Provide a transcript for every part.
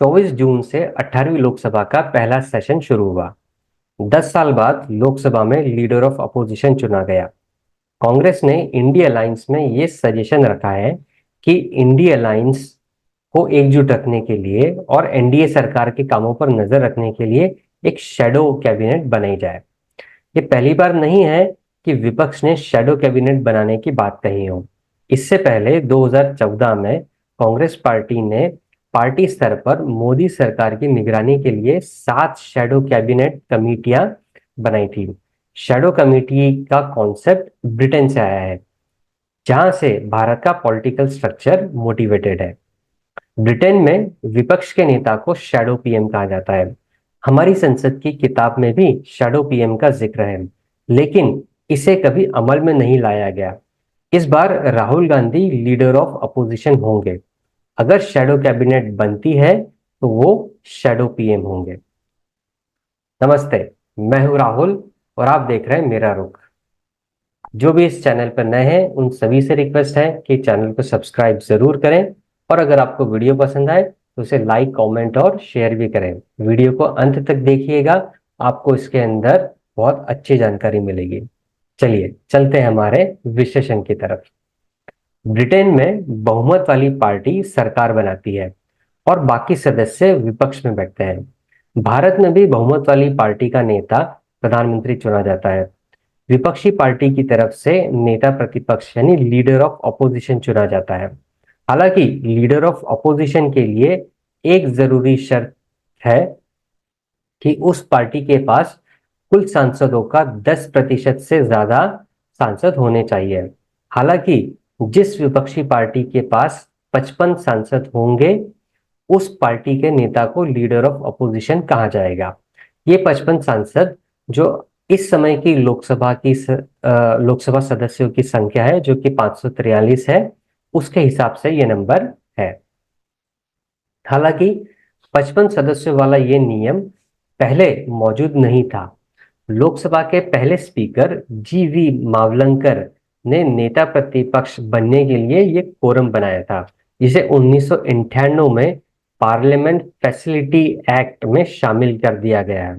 24 जून से 18वीं लोकसभा का पहला सेशन शुरू हुआ। 10 साल बाद लोकसभा में लीडर ऑफ अपोजिशन चुना गया। कांग्रेस ने इंडिया अलायंस में ये सजेशन रखा है कि इंडिया अलायंस को एकजुट रखने के लिए और एनडीए सरकार के कामों पर नजर रखने के लिए एक शैडो कैबिनेट बनाई जाए। ये पहली बार नहीं है कि विपक्ष ने शैडो कैबिनेट बनाने की बात कही हो। इससे पहले 2014 में कांग्रेस पार्टी ने पार्टी स्तर पर मोदी सरकार की निगरानी के लिए 7 शैडो कैबिनेट कमेटियां बनाई थी। शैडो कमेटी का कॉन्सेप्ट ब्रिटेन से आया है, जहां से भारत का पॉलिटिकल स्ट्रक्चर मोटिवेटेड है। ब्रिटेन में विपक्ष के नेता को शैडो पीएम कहा जाता है। हमारी संसद की किताब में भी शैडो पीएम का जिक्र है, लेकिन इसे कभी अमल में नहीं लाया गया। इस बार Rahul Gandhi leader of opposition होंगे। अगर शैडो कैबिनेट बनती है तो वो शैडो पीएम होंगे। नमस्ते, मैं हूं राहुल और आप देख रहे हैं मेरा रुख। जो भी इस चैनल पर नए हैं उन सभी से रिक्वेस्ट है कि चैनल को सब्सक्राइब जरूर करें, और अगर आपको वीडियो पसंद आए तो उसे लाइक, कमेंट और शेयर भी करें। वीडियो को अंत तक देखिएगा, आपको इसके अंदर बहुत अच्छी जानकारी मिलेगी। चलिए चलते हैं हमारे विश्लेषण की तरफ। ब्रिटेन में बहुमत वाली पार्टी सरकार बनाती है और बाकी सदस्य विपक्ष में बैठते हैं। भारत में भी बहुमत वाली पार्टी का नेता प्रधानमंत्री चुना जाता है। विपक्षी पार्टी की तरफ से नेता प्रतिपक्ष यानी लीडर ऑफ अपोजिशन चुना जाता है। हालांकि लीडर ऑफ अपोजिशन के लिए एक जरूरी शर्त है कि उस पार्टी के पास कुल सांसदों का 10% से ज्यादा सांसद होने चाहिए। हालांकि जिस विपक्षी पार्टी के पास 55 सांसद होंगे, उस पार्टी के नेता को लीडर ऑफ अपोजिशन कहा जाएगा। ये 55 सांसद जो इस समय की लोकसभा सदस्यों की संख्या है, जो कि 543 है, उसके हिसाब से ये नंबर है। हालांकि 55 सदस्यों वाला ये नियम पहले मौजूद नहीं था। लोकसभा के पहले स्पीकर जीवी मावलंकर ने नेता प्रतिपक्ष बनने के लिए ये कोरम बनाया था, जिसे 1998 में पार्लियामेंट फैसिलिटी एक्ट में शामिल कर दिया गया है।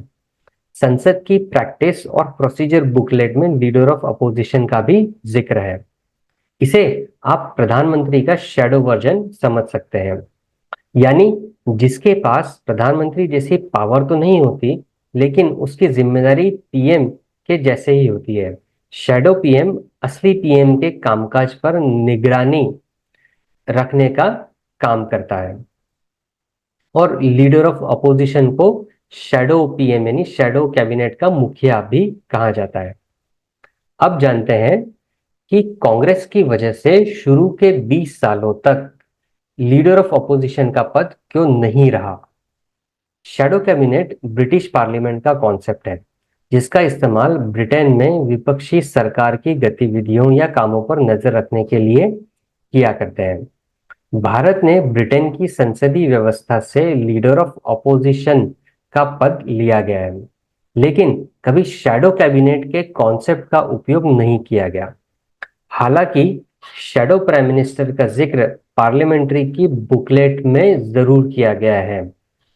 संसद की प्रैक्टिस और प्रोसीजर बुकलेट में लीडर ऑफ अपोजिशन का भी जिक्र है। इसे आप प्रधानमंत्री का शैडो वर्जन समझ सकते हैं, यानी जिसके पास प्रधानमंत्री जैसी पावर तो नहीं होती, लेकिन उसकी जिम्मेदारी पीएम के जैसे ही होती है। शैडो पीएम असली पीएम के कामकाज पर निगरानी रखने का काम करता है, और लीडर ऑफ अपोजिशन को शैडो पीएम यानी शैडो कैबिनेट का मुखिया भी कहा जाता है। अब जानते हैं कि कांग्रेस की वजह से शुरू के 20 सालों तक लीडर ऑफ अपोजिशन का पद क्यों नहीं रहा। शैडो कैबिनेट ब्रिटिश पार्लियामेंट का कॉन्सेप्ट है, जिसका इस्तेमाल ब्रिटेन में विपक्षी सरकार की गतिविधियों या कामों पर नजर रखने के लिए किया करते हैं। भारत ने ब्रिटेन की संसदीय व्यवस्था से लीडर ऑफ अपोजिशन का पद लिया गया है, लेकिन कभी शैडो कैबिनेट के कॉन्सेप्ट का उपयोग नहीं किया गया। हालांकि शैडो प्राइम मिनिस्टर का जिक्र पार्लियामेंट्री की बुकलेट में जरूर किया गया है,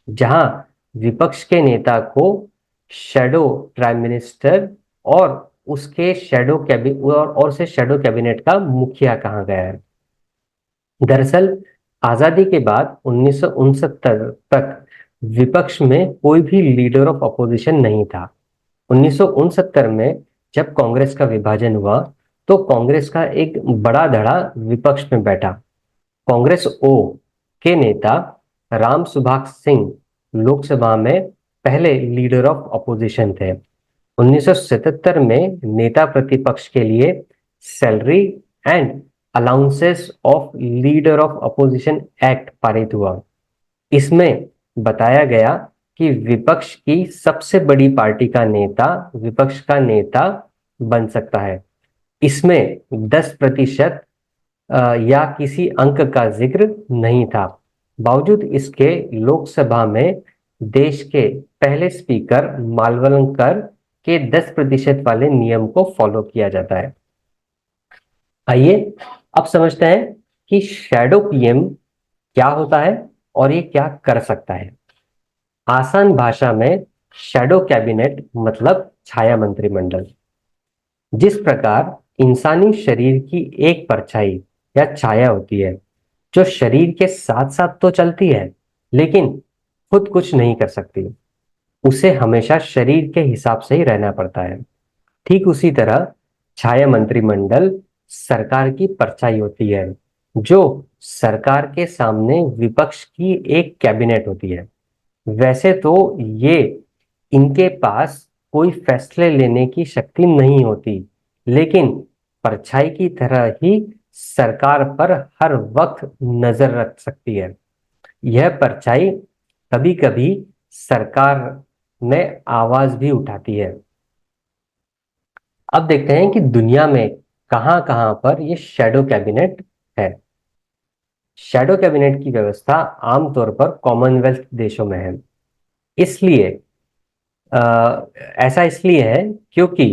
जहां विपक्ष के नेता को शैडो प्राइम मिनिस्टर और उसके शैडो कैबिनेट और से शैडो कैबिनेट का मुखिया कहा गया है। दरअसल आजादी के बाद 1969 तक विपक्ष में कोई भी लीडर ऑफ अपोजिशन नहीं था। 1969 में जब कांग्रेस का विभाजन हुआ तो कांग्रेस का एक बड़ा धड़ा विपक्ष में बैठा। कांग्रेस ओ के नेता राम सुभाष सिंह लोकसभा में पहले लीडर ऑफ अपोजिशन थे। 1977 में नेता प्रतिपक्ष के लिए salary and allowances of leader of opposition act पारित हुआ। इसमें बताया गया कि विपक्ष की सबसे बड़ी पार्टी का नेता विपक्ष का नेता बन सकता है। इसमें 10% या किसी अंक का जिक्र नहीं था। बावजूद इसके लोकसभा में देश के पहले स्पीकर मालवलंकर के 10% वाले नियम को फॉलो किया जाता है। आइए अब समझते हैं कि शैडो पीएम क्या होता है और ये क्या कर सकता है। आसान भाषा में शैडो कैबिनेट मतलब छाया मंत्रिमंडल। जिस प्रकार इंसानी शरीर की एक परछाई या छाया होती है जो शरीर के साथ साथ तो चलती है लेकिन खुद कुछ नहीं कर सकती, उसे हमेशा शरीर के हिसाब से ही रहना पड़ता है। ठीक उसी तरह छाया मंत्रिमंडल सरकार की परछाई होती है जो सरकार के सामने विपक्ष की एक कैबिनेट होती है। वैसे तो ये इनके पास कोई फैसले लेने की शक्ति नहीं होती, लेकिन परछाई की तरह ही सरकार पर हर वक्त नजर रख सकती है। यह परछाई कभी कभी सरकार में आवाज भी उठाती है। अब देखते हैं कि दुनिया में कहां कहां पर ये शैडो कैबिनेट है। शैडो कैबिनेट की व्यवस्था आमतौर पर कॉमनवेल्थ देशों में है। इसलिए ऐसा इसलिए है क्योंकि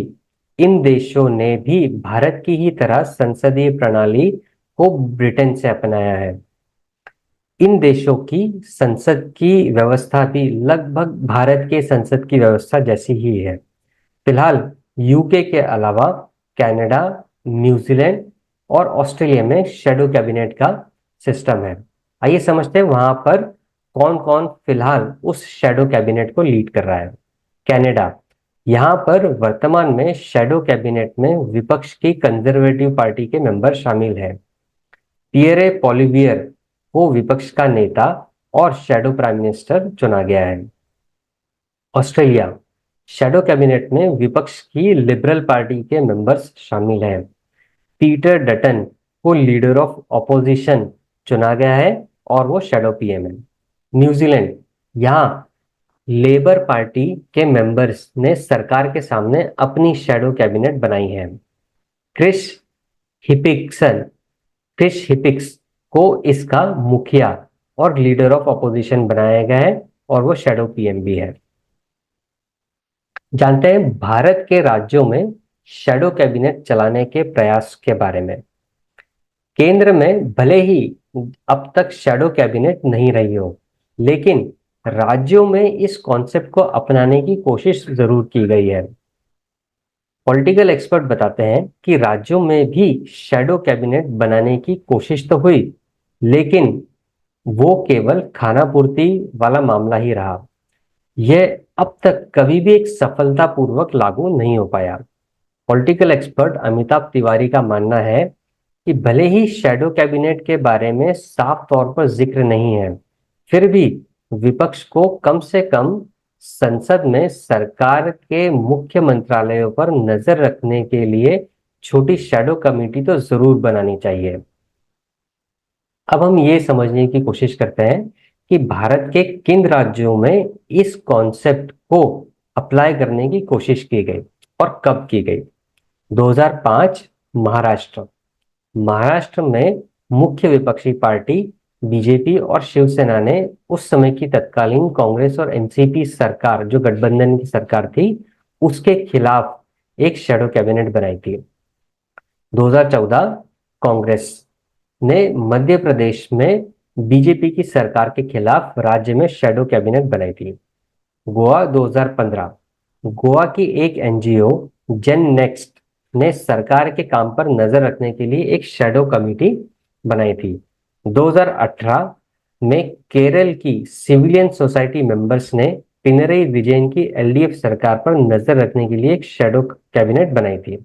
इन देशों ने भी भारत की ही तरह संसदीय प्रणाली को ब्रिटेन से अपनाया है। इन देशों की संसद की व्यवस्था भी लगभग भारत के संसद की व्यवस्था जैसी ही है। फिलहाल यूके के अलावा कनाडा, न्यूजीलैंड और ऑस्ट्रेलिया में शैडो कैबिनेट का सिस्टम है। आइए समझते हैं वहां पर कौन कौन फिलहाल उस शैडो कैबिनेट को लीड कर रहा है। कनाडा, यहाँ पर वर्तमान में शैडो कैबिनेट में विपक्ष की कंजर्वेटिव पार्टी के मेंबर शामिल हैं। पियरे पॉलिवियर को विपक्ष का नेता और शैडो प्राइम मिनिस्टर चुना गया है। ऑस्ट्रेलिया, शैडो कैबिनेट में विपक्ष की लिबरल पार्टी के मेंबर्स शामिल हैं। पीटर डटन को लीडर ऑफ ऑपोजिशन चुना गया है और वो शैडो पीएम है। न्यूजीलैंड, यहाँ लेबर पार्टी के मेंबर्स ने सरकार के सामने अपनी शैडो कैबिनेट बनाई है। क्रिस हिपिक्सन क्रिस हिपिक्स को इसका मुखिया और लीडर ऑफ ऑपोजिशन बनाया गया है और वो शैडो पीएम भी है। जानते हैं भारत के राज्यों में शैडो कैबिनेट चलाने के प्रयास के बारे में। केंद्र में भले ही अब तक शैडो कैबिनेट नहीं रही हो, लेकिन राज्यों में इस कॉन्सेप्ट को अपनाने की कोशिश जरूर की गई है। पॉलिटिकल एक्सपर्ट बताते हैं कि राज्यों में भी शैडो कैबिनेट बनाने की कोशिश तो हुई, लेकिन वो केवल खाना पूर्ति वाला मामला ही रहा। यह अब तक कभी भी एक सफलतापूर्वक लागू नहीं हो पाया। पॉलिटिकल एक्सपर्ट अमिताभ तिवारी का मानना है कि भले ही शैडो कैबिनेट के बारे में साफ तौर पर जिक्र नहीं है, फिर भी विपक्ष को कम से कम संसद में सरकार के मुख्य मंत्रालयों पर नजर रखने के लिए छोटी शैडो कमेटी तो जरूर बनानी चाहिए। अब हम ये समझने की कोशिश करते हैं कि भारत के किन राज्यों में इस कॉन्सेप्ट को अप्लाई करने की कोशिश की गई और कब की गई। 2005 महाराष्ट्र। महाराष्ट्र में मुख्य विपक्षी पार्टी बीजेपी और शिवसेना ने उस समय की तत्कालीन कांग्रेस और एनसीपी सरकार, जो गठबंधन की सरकार थी, उसके खिलाफ एक शैडो कैबिनेट बनाई थी। 2014 कांग्रेस ने मध्य प्रदेश में बीजेपी की सरकार के खिलाफ राज्य में शैडो कैबिनेट बनाई थी। गोवा 2015, गोवा की एक एनजीओ जेन नेक्स्ट ने सरकार के काम पर नजर रखने के लिए एक शैडो कमेटी बनाई थी। 2018 में केरल की सिविलियन सोसाइटी मेंबर्स ने पिनरई विजयन की एलडीएफ सरकार पर नजर रखने के लिए एक शैडो कैबिनेट बनाई थी।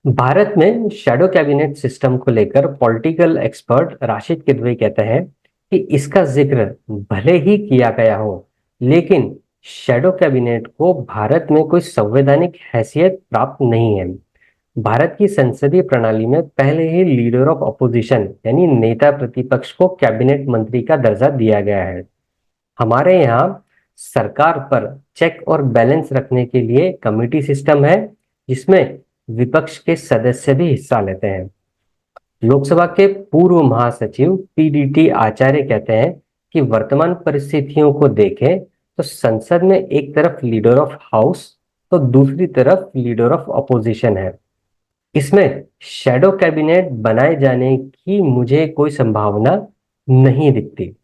भारत में शैडो कैबिनेट सिस्टम को लेकर पॉलिटिकल एक्सपर्ट राशिद किदवई कहते हैं कि इसका जिक्र भले ही किया गया हो, लेकिन शैडो कैबिनेट को भारत में कोई संवैधानिक हैसियत प्राप्त नहीं है। भारत की संसदीय प्रणाली में पहले ही लीडर ऑफ अपोजिशन यानी नेता प्रतिपक्ष को कैबिनेट मंत्री का दर्जा दिया गया है। हमारे यहाँ सरकार पर चेक और बैलेंस रखने के लिए कमेटी सिस्टम है, जिसमें विपक्ष के सदस्य भी हिस्सा लेते हैं। लोकसभा के पूर्व महासचिव पीडीटी आचार्य कहते हैं कि वर्तमान परिस्थितियों को देखें तो संसद में एक तरफ लीडर ऑफ हाउस तो दूसरी तरफ लीडर ऑफ अपोजिशन है। इसमें शैडो कैबिनेट बनाए जाने की मुझे कोई संभावना नहीं दिखती।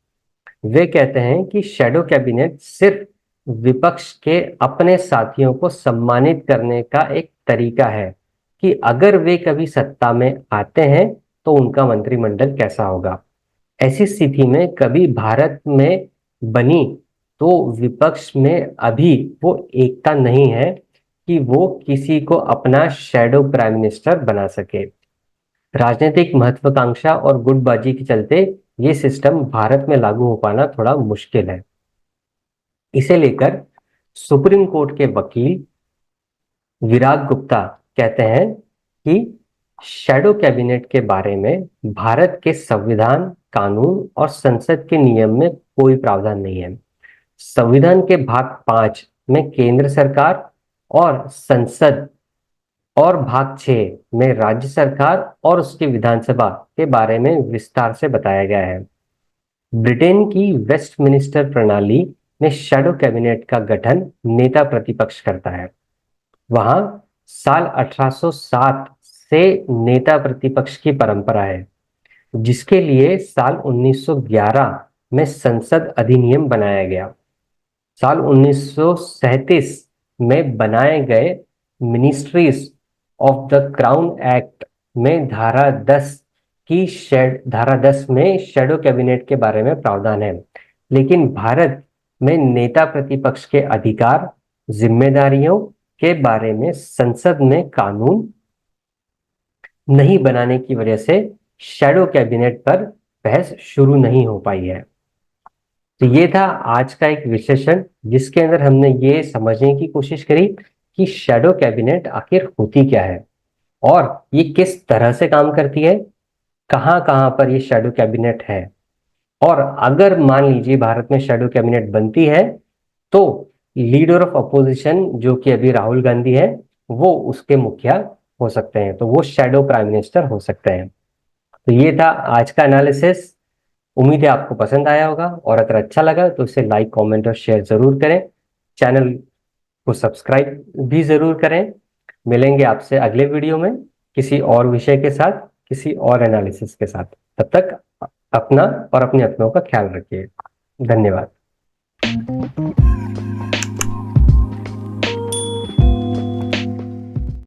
वे कहते हैं कि शैडो कैबिनेट सिर्फ विपक्ष के अपने साथियों को सम्मानित करने का एक तरीका है कि अगर वे कभी सत्ता में आते हैं तो उनका मंत्रिमंडल कैसा होगा। ऐसी स्थिति में कभी भारत में बनी तो विपक्ष में अभी वो एकता नहीं है कि वो किसी को अपना शैडो प्राइम मिनिस्टर बना सके। राजनीतिक महत्वाकांक्षा और गुटबाजी के चलते ये सिस्टम भारत में लागू हो पाना थोड़ा मुश्किल है। इसे लेकर सुप्रीम कोर्ट के वकील विराग गुप्ता कहते हैं कि शैडो कैबिनेट के बारे में भारत के संविधान, कानून और संसद के नियम में कोई प्रावधान नहीं है। संविधान के भाग 5 में केंद्र सरकार और संसद और भाग 6 में राज्य सरकार और उसकी विधानसभा के बारे में विस्तार से बताया गया है। ब्रिटेन की वेस्टमिनिस्टर प्रणाली में शैडो कैबिनेट का गठन नेता प्रतिपक्ष करता है। वहां साल 1807 से नेता प्रतिपक्ष की परंपरा है, जिसके लिए साल 1911 में संसद अधिनियम बनाया गया। साल 1937 में बनाए गए ministries of the crown act में धारा 10 में शैडो कैबिनेट के बारे में प्रावधान है। लेकिन भारत में नेता प्रतिपक्ष के अधिकार, जिम्मेदारियों के बारे में संसद में कानून नहीं बनाने की वजह से शैडो कैबिनेट पर बहस शुरू नहीं हो पाई है। तो ये था आज का एक विश्लेषण, जिसके अंदर हमने ये समझने की कोशिश करी कि शैडो कैबिनेट आखिर होती क्या है और ये किस तरह से काम करती है, कहां कहां पर ये शैडो कैबिनेट है, और अगर मान लीजिए भारत में शैडो कैबिनेट बनती है तो लीडर ऑफ अपोजिशन जो कि अभी राहुल गांधी है वो उसके मुखिया हो सकते हैं, तो वो शैडो प्राइम मिनिस्टर हो सकते हैं। तो ये था आज का एनालिसिस। उम्मीद है आपको पसंद आया होगा, और अगर अच्छा लगा तो इसे लाइक, कमेंट और शेयर जरूर करें। चैनल को सब्सक्राइब भी जरूर करें। मिलेंगे आपसे अगले वीडियो में किसी और विषय के साथ, किसी और एनालिसिस के साथ। तब तक अपना और अपने अपनों का ख्याल रखिए। धन्यवाद।